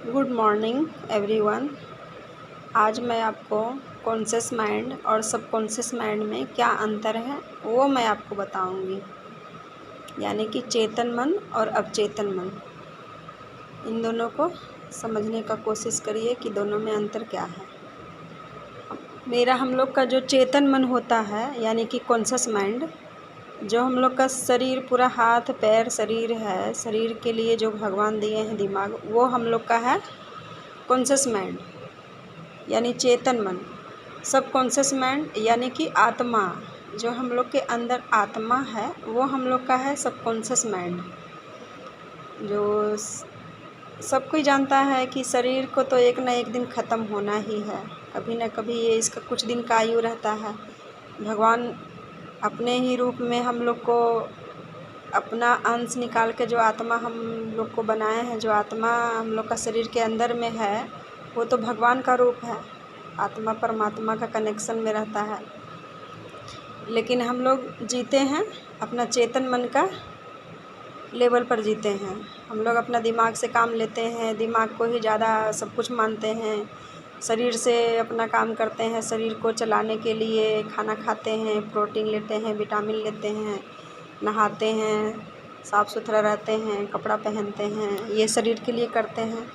Good morning everyone. आज मैं आपको कॉन्शियस माइंड और सबकॉन्शियस माइंड में क्या अंतर है वो मैं आपको बताऊंगी। यानी कि चेतन मन और अवचेतन मन, इन दोनों को समझने का कोशिश करिए कि दोनों में अंतर क्या है। हम लोग का जो चेतन मन होता है यानी कि कॉन्शियस माइंड, जो हम लोग का शरीर पूरा हाथ पैर शरीर है, शरीर के लिए जो भगवान दिए हैं दिमाग, वो हम लोग का है कॉन्शियस माइंड यानी चेतन मन। सब कॉन्शियस माइंड यानी कि आत्मा, जो हम लोग के अंदर आत्मा है वो हम लोग का है सब कॉन्शियस माइंड। जो सब कोई जानता है कि शरीर को तो एक ना एक दिन ख़त्म होना ही है, कभी ना कभी ये इसका कुछ दिन का आयु रहता है। भगवान अपने ही रूप में हम लोग को अपना अंश निकाल के जो आत्मा हम लोग को बनाए हैं, जो आत्मा हम लोग का शरीर के अंदर में है, वो तो भगवान का रूप है। आत्मा परमात्मा का कनेक्शन में रहता है। लेकिन हम लोग जीते हैं अपना चेतन मन का लेवल पर जीते हैं। हम लोग अपना दिमाग से काम लेते हैं, दिमाग को ही ज़्यादा सब कुछ मानते हैं, शरीर से अपना काम करते हैं। शरीर को चलाने के लिए खाना खाते हैं, प्रोटीन लेते हैं, विटामिन लेते हैं, नहाते हैं, साफ़ सुथरा रहते हैं, कपड़ा पहनते हैं, ये शरीर के लिए करते हैं।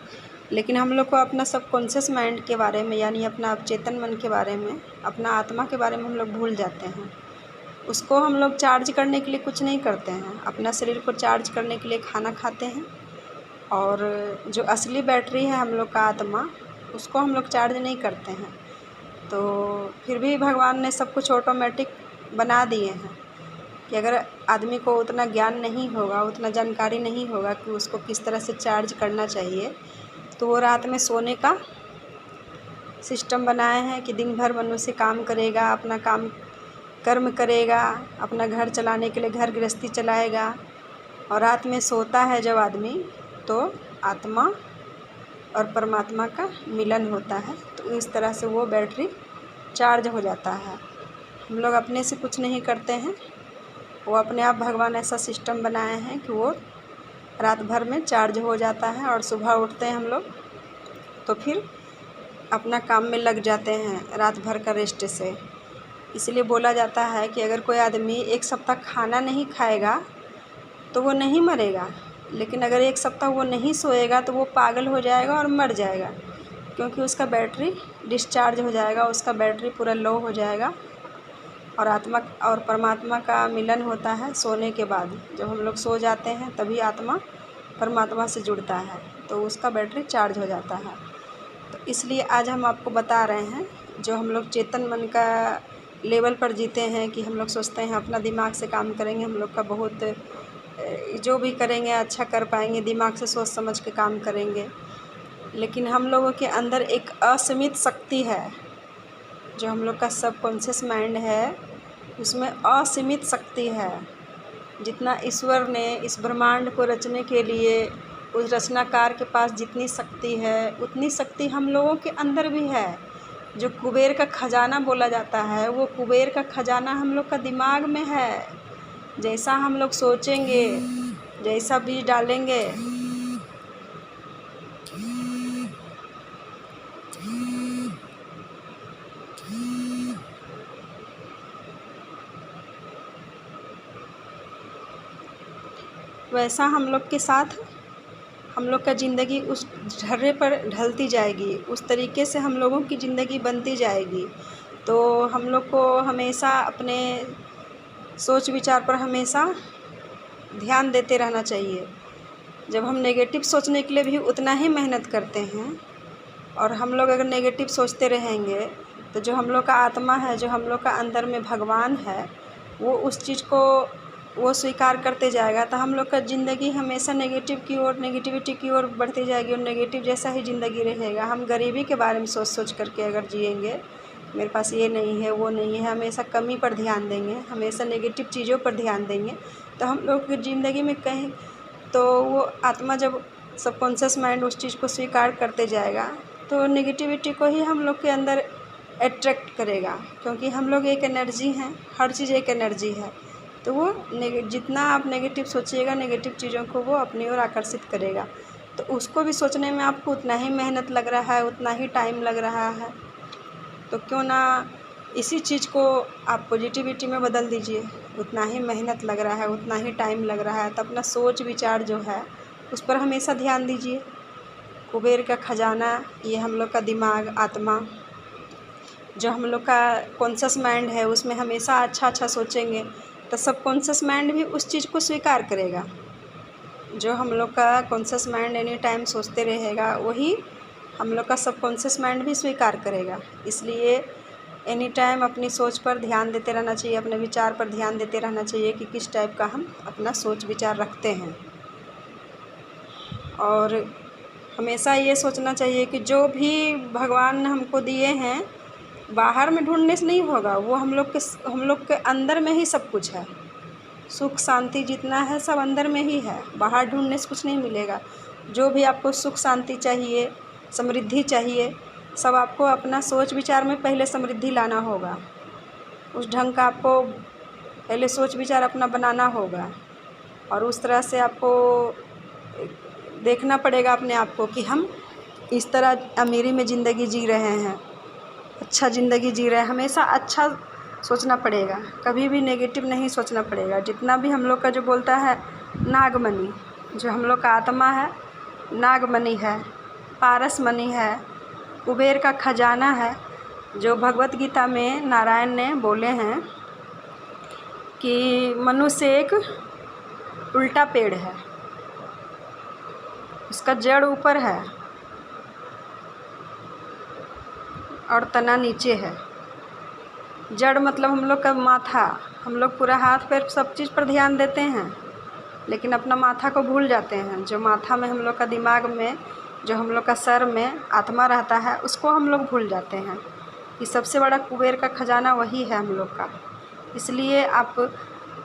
लेकिन हम लोग को अपना सबकॉन्शियस माइंड के बारे में यानी अपना अवचेतन मन के बारे में, अपना आत्मा के बारे में हम लोग भूल जाते हैं। उसको हम लोग चार्ज करने के लिए कुछ नहीं करते हैं। अपना शरीर को चार्ज करने के लिए खाना खाते हैं, और जो असली बैटरी है हम लोग का आत्मा, उसको हम लोग चार्ज नहीं करते हैं। तो फिर भी भगवान ने सब कुछ ऑटोमेटिक बना दिए हैं कि अगर आदमी को उतना ज्ञान नहीं होगा, उतना जानकारी नहीं होगा कि उसको किस तरह से चार्ज करना चाहिए, तो वो रात में सोने का सिस्टम बनाए हैं कि दिन भर मनुष्य काम करेगा, अपना काम कर्म करेगा, अपना घर चलाने के लिए घर गृहस्थी चलाएगा, और रात में सोता है जब आदमी, तो आत्मा और परमात्मा का मिलन होता है। तो इस तरह से वो बैटरी चार्ज हो जाता है। हम लोग अपने से कुछ नहीं करते हैं, वो अपने आप भगवान ऐसा सिस्टम बनाए हैं कि वो रात भर में चार्ज हो जाता है, और सुबह उठते हैं हम लोग तो फिर अपना काम में लग जाते हैं रात भर का रेस्ट से। इसलिए बोला जाता है कि अगर कोई आदमी एक सप्ताह खाना नहीं खाएगा तो वो नहीं मरेगा, लेकिन अगर एक सप्ताह वो नहीं सोएगा तो वो पागल हो जाएगा और मर जाएगा, क्योंकि उसका बैटरी डिस्चार्ज हो जाएगा, उसका बैटरी पूरा लो हो जाएगा। और आत्मा और परमात्मा का मिलन होता है सोने के बाद। जब हम लोग सो जाते हैं तभी आत्मा परमात्मा से जुड़ता है, तो उसका बैटरी चार्ज हो जाता है। तो इसलिए आज हम आपको बता रहे हैं, जो हम लोग चेतन मन का लेवल पर जीते हैं, कि हम लोग सोचते हैं अपना दिमाग से काम करेंगे, हम लोग का बहुत जो भी करेंगे अच्छा कर पाएंगे, दिमाग से सोच समझ के काम करेंगे। लेकिन हम लोगों के अंदर एक असीमित शक्ति है, जो हम लोग का सबकॉन्शियस माइंड है, उसमें असीमित शक्ति है। जितना ईश्वर ने इस ब्रह्मांड को रचने के लिए, उस रचनाकार के पास जितनी शक्ति है, उतनी शक्ति हम लोगों के अंदर भी है। जो कुबेर का खजाना बोला जाता है, वो कुबेर का खजाना हम लोग का दिमाग में है। जैसा हम लोग सोचेंगे, जैसा बीज डालेंगे, वैसा हम लोग के साथ हम लोग का ज़िंदगी उस ढर्रे पर ढलती जाएगी, उस तरीके से हम लोगों की ज़िंदगी बनती जाएगी। तो हम लोग को हमेशा अपने सोच विचार पर हमेशा ध्यान देते रहना चाहिए। जब हम नेगेटिव सोचने के लिए भी उतना ही मेहनत करते हैं, और हम लोग अगर नेगेटिव सोचते रहेंगे तो जो हम लोग का आत्मा है, जो हम लोग का अंदर में भगवान है, वो उस चीज़ को वो स्वीकार करते जाएगा। तो हम लोग का ज़िंदगी हमेशा नेगेटिव की ओर, नेगेटिविटी की ओर बढ़ती जाएगी, और नेगेटिव जैसा ही ज़िंदगी रहेगा। हम गरीबी के बारे में सोच सोच करके अगर जिएंगे, मेरे पास ये नहीं है, वो नहीं है, हमेशा कमी पर ध्यान देंगे, हमेशा नेगेटिव चीज़ों पर ध्यान देंगे, तो हम लोग की ज़िंदगी में कहीं तो वो आत्मा, जब सबकॉन्शियस माइंड उस चीज़ को स्वीकार करते जाएगा, तो नेगेटिविटी को ही हम लोग के अंदर अट्रैक्ट करेगा, क्योंकि हम लोग एक एनर्जी हैं, हर चीज़ एक एनर्जी है। तो वो जितना आप नेगेटिव सोचिएगा, नेगेटिव चीज़ों को वो अपनी ओर आकर्षित करेगा। तो उसको भी सोचने में आपको उतना ही मेहनत लग रहा है, उतना ही टाइम लग रहा है। तो क्यों ना इसी चीज़ को आप पॉजिटिविटी में बदल दीजिए। उतना ही मेहनत लग रहा है, उतना ही टाइम लग रहा है, तो अपना सोच विचार जो है उस पर हमेशा ध्यान दीजिए। कुबेर का खजाना, ये हम लोग का दिमाग, आत्मा, जो हम लोग का कॉन्शियस माइंड है, उसमें हमेशा अच्छा अच्छा सोचेंगे तो सबकॉन्शियस माइंड भी उस चीज़ को स्वीकार करेगा। जो हम लोग का कॉन्शियस माइंड एनी टाइम सोचते रहेगा, वही हम लोग का सबकॉन्शियस माइंड भी स्वीकार करेगा। इसलिए एनी टाइम अपनी सोच पर ध्यान देते रहना चाहिए, अपने विचार पर ध्यान देते रहना चाहिए कि किस टाइप का हम अपना सोच विचार रखते हैं। और हमेशा ये सोचना चाहिए कि जो भी भगवान ने हमको दिए हैं, बाहर में ढूंढने से नहीं होगा, वो हम लोग के अंदर में ही सब कुछ है। सुख शांति जितना है सब अंदर में ही है, बाहर ढूंढने से कुछ नहीं मिलेगा। जो भी आपको सुख शांति चाहिए, समृद्धि चाहिए, सब आपको अपना सोच विचार में पहले समृद्धि लाना होगा। उस ढंग का आपको पहले सोच विचार अपना बनाना होगा और उस तरह से आपको देखना पड़ेगा अपने आप को कि हम इस तरह अमीरी में ज़िंदगी जी रहे हैं, अच्छा ज़िंदगी जी रहे हैं। हमेशा अच्छा सोचना पड़ेगा, कभी भी नेगेटिव नहीं सोचना पड़ेगा। जितना भी हम लोग का जो बोलता है नागमणि, जो हम लोग का आत्मा है, नागमणि है, पारस मणि है, कुबेर का खजाना है। जो भगवत गीता में नारायण ने बोले हैं कि मनुष्य एक उल्टा पेड़ है, उसका जड़ ऊपर है और तना नीचे है। जड़ मतलब हम लोग का माथा। हम लोग पूरा हाथ पैर सब चीज़ पर ध्यान देते हैं, लेकिन अपना माथा को भूल जाते हैं। जो माथा में हम लोग का दिमाग में, जो हम लोग का सर में आत्मा रहता है, उसको हम लोग भूल जाते हैं। कि सबसे बड़ा कुबेर का खजाना वही है हम लोग का।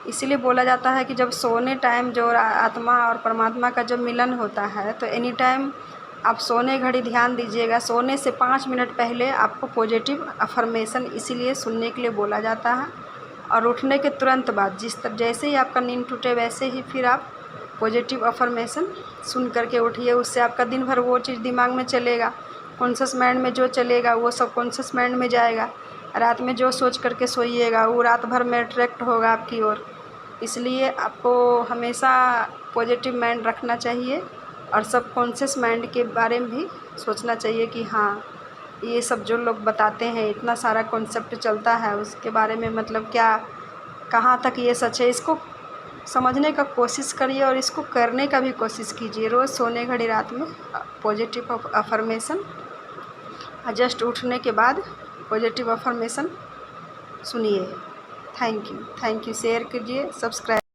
इसीलिए बोला जाता है कि जब सोने टाइम जो आत्मा और परमात्मा का जब मिलन होता है, तो एनी टाइम आप सोने घड़ी ध्यान दीजिएगा। सोने से 5 मिनट पहले आपको पॉजिटिव अफर्मेशन इसीलिए सुनने के लिए बोला जाता है। और उठने के तुरंत बाद जैसे ही आपका नींद टूटे, वैसे ही फिर आप पॉजिटिव अफर्मेशन सुन करके उठिए। उससे आपका दिन भर वो चीज़ दिमाग में चलेगा, कॉन्शियस माइंड में जो चलेगा वो सब कॉन्शियस माइंड में जाएगा। रात में जो सोच करके सोइएगा वो रात भर में अट्रैक्ट होगा आपकी ओर। इसलिए आपको हमेशा पॉजिटिव माइंड रखना चाहिए और सब कॉन्शियस माइंड के बारे में भी सोचना चाहिए कि हाँ, ये सब जो लोग बताते हैं, इतना सारा कॉन्सेप्ट चलता है, उसके बारे में मतलब क्या, कहाँ तक ये सच है, इसको समझने का कोशिश करिए और इसको करने का भी कोशिश कीजिए। रोज़ सोने घड़ी रात में पॉजिटिव अफर्मेशन, जस्ट उठने के बाद पॉजिटिव अफर्मेशन सुनिए। Thank you. शेयर कीजिए, सब्सक्राइब